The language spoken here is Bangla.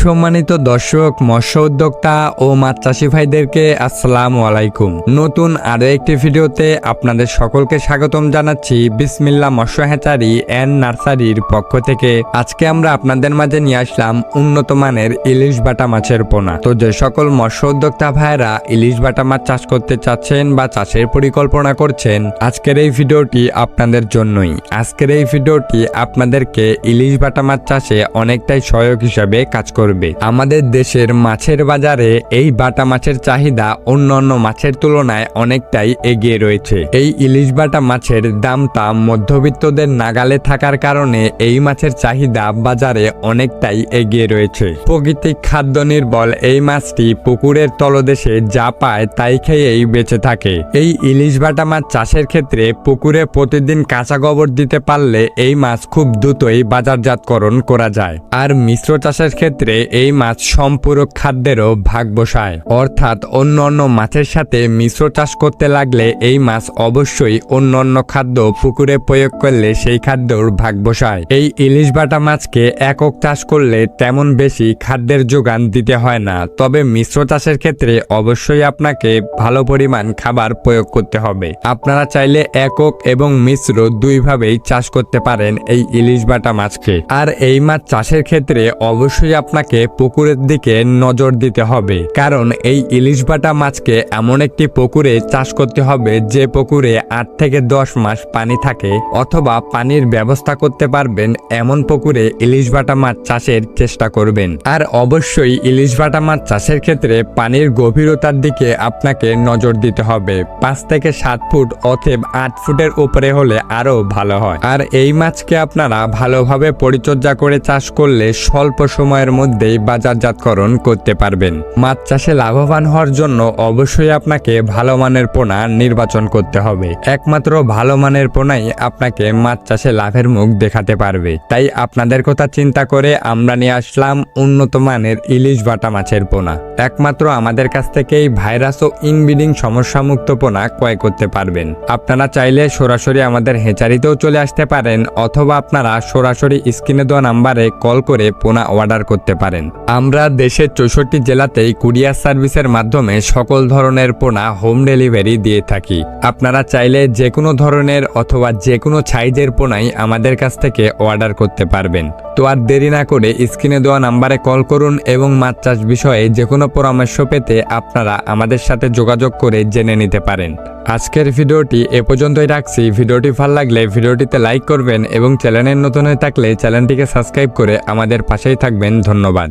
সম্মানিত দর্শক, মৎস্য উদ্যোক্তা ও মাছ চাষি ভাইদেরকে আসসালামু আলাইকুম। নতুন আরো একটি ভিডিওতে আপনাদের সকলকে স্বাগতম জানাচ্ছি বিসমিল্লাহ মৎস্য হ্যাচারি এন্ড নার্সারির পক্ষ থেকে। আজকে আমরা আপনাদের মাঝে নিয়ে আসলাম উন্নত মানের ইলিশ বাটা মাছের পোনা। তো যে সকল মৎস্য উদ্যোক্তা ভাইরা ইলিশ বাটা মাছ চাষ করতে চাচ্ছেন বা চাষের পরিকল্পনা করছেন, আজকের এই ভিডিওটি আপনাদের জন্যই। আজকের এই ভিডিওটি আপনাদেরকে ইলিশ বাটা মাছ চাষে অনেকটাই সহায়ক হিসাবে কাজ করবে। আমাদের দেশের মাছের বাজারে এই বাটা মাছের চাহিদা অন্যান্য মাছের তুলনায় অনেকটাই এগিয়ে রয়েছে। এই ইলিশ বাটা মাছের দামটা মধ্যবিত্তদের নাগালে থাকার কারণে এই মাছের চাহিদা বাজারে অনেকটাই এগিয়ে রয়েছে। প্রাকৃতিক খাদ্য নির্ভর এই মাছটি পুকুরের তলদেশে যা পায় তাই খেয়েই বেঁচে থাকে। এই ইলিশ বাটা মাছ চাষের ক্ষেত্রে পুকুরে প্রতিদিন কাঁচা গোবর দিতে পারলে এই মাছ খুব দ্রুতই বাজারজাতকরণ করা যায়। আর মিশ্র চাষের ক্ষেত্রে এই মাছ সম্পূরক খাদ্যেরও ভাগ বসায়, অর্থাৎ অন্যান্য মাছের সাথে মিশ্র চাষ করতে লাগলে এই মাছ অবশ্যই অন্যান্য খাদ্য পুকুরে প্রয়োগ করলে সেই খাদ্যর ভাগ বসায়। এই ইলিশ বাটা মাছকে একক চাষ করলে তেমন বেশি খাদ্যের যোগান দিতে হয় না, তবে মিশ্র চাষের ক্ষেত্রে অবশ্যই আপনাকে ভালো পরিমাণ খাবার প্রয়োগ করতে হবে। আপনারা চাইলে একক এবং মিশ্র দুইভাবেই চাষ করতে পারেন এই ইলিশ বাটা মাছকে। আর এই মাছ চাষের ক্ষেত্রে অবশ্যই আপনাকে পুকুরের দিকে নজর দিতে হবে, কারণ এই ইলিশ বাটা মাছকে এমন একটি পুকুরে চাষ করতে হবে যে পুকুরে 8 থেকে 10 মাস পানি থাকে, অথবা পানির ব্যবস্থা করতে পারবেন এমন পুকুরে ইলিশ বাটা মাছ চাষের চেষ্টা করবেন। আর অবশ্যই ইলিশ বাটা মাছ চাষের ক্ষেত্রে পানির গভীরতার দিকে আপনাকে নজর দিতে হবে। 5 থেকে 7 ফুট অথবা 8 ফুটের উপরে হলে আরো ভালো হয়। আর এই মাছকে আপনারা ভালোভাবে পরিচর্যা করে চাষ করলে স্বল্প সময়ের মধ্যেই বাজারজাতকরণ করতে পারবেন। মাছ চাষে লাভবান হওয়ার জন্য অবশ্যই আপনাকে ভালো মানের পোনা নির্বাচন করতে হবে। একমাত্র ভালো মানের পোনাই আপনাকে মাছ চাষে লাভের মুখ দেখাতে পারবে। তাই আপনাদের কথা চিন্তা করে আমরা নিয়ে আসলাম উন্নত মানের ইলিশ বাটা মাছের পোনা। একমাত্র আমাদের কাছ থেকেই ভাইরাস ও ইনব্রিডিং সমস্যামুক্ত পোনা ক্রয় করতে পারবেন। আপনারা চাইলে সরাসরি আমাদের হেচারিতেও চলে আসতে পারেন, অথবা আপনারা সরাসরি স্ক্রিনে দেওয়া নাম্বারে কল করে পোনা অর্ডার করতে পারেন। আমরা দেশের 64 জেলাতেই কুরিয়ার সার্ভিসের মাধ্যমে সকল ধরনের পোনা হোম ডেলিভারি দিয়ে থাকি। আপনারা চাইলে যে কোনো ধরনের অথবা যে কোনো সাইজের পোনাই আমাদের কাছ থেকে অর্ডার করতে পারবেন। তো আর দেরি না করে স্ক্রিনে দেওয়া নাম্বারে কল করুন এবং মাছ চাষ বিষয়ে যে কোনো পরামর্শ পেতে আপনারা আমাদের সাথে যোগাযোগ করে জেনে নিতে পারেন। আজকের ভিডিওটি এ পর্যন্তই রাখছি। ভিডিওটি ভালো লাগলে ভিডিওটিতে লাইক করবেন এবং চ্যানেলের নতুন হয়ে থাকলে চ্যানেলটিকে সাবস্ক্রাইব করে আমাদের পাশেই থাকবেন। ধন্যবাদ।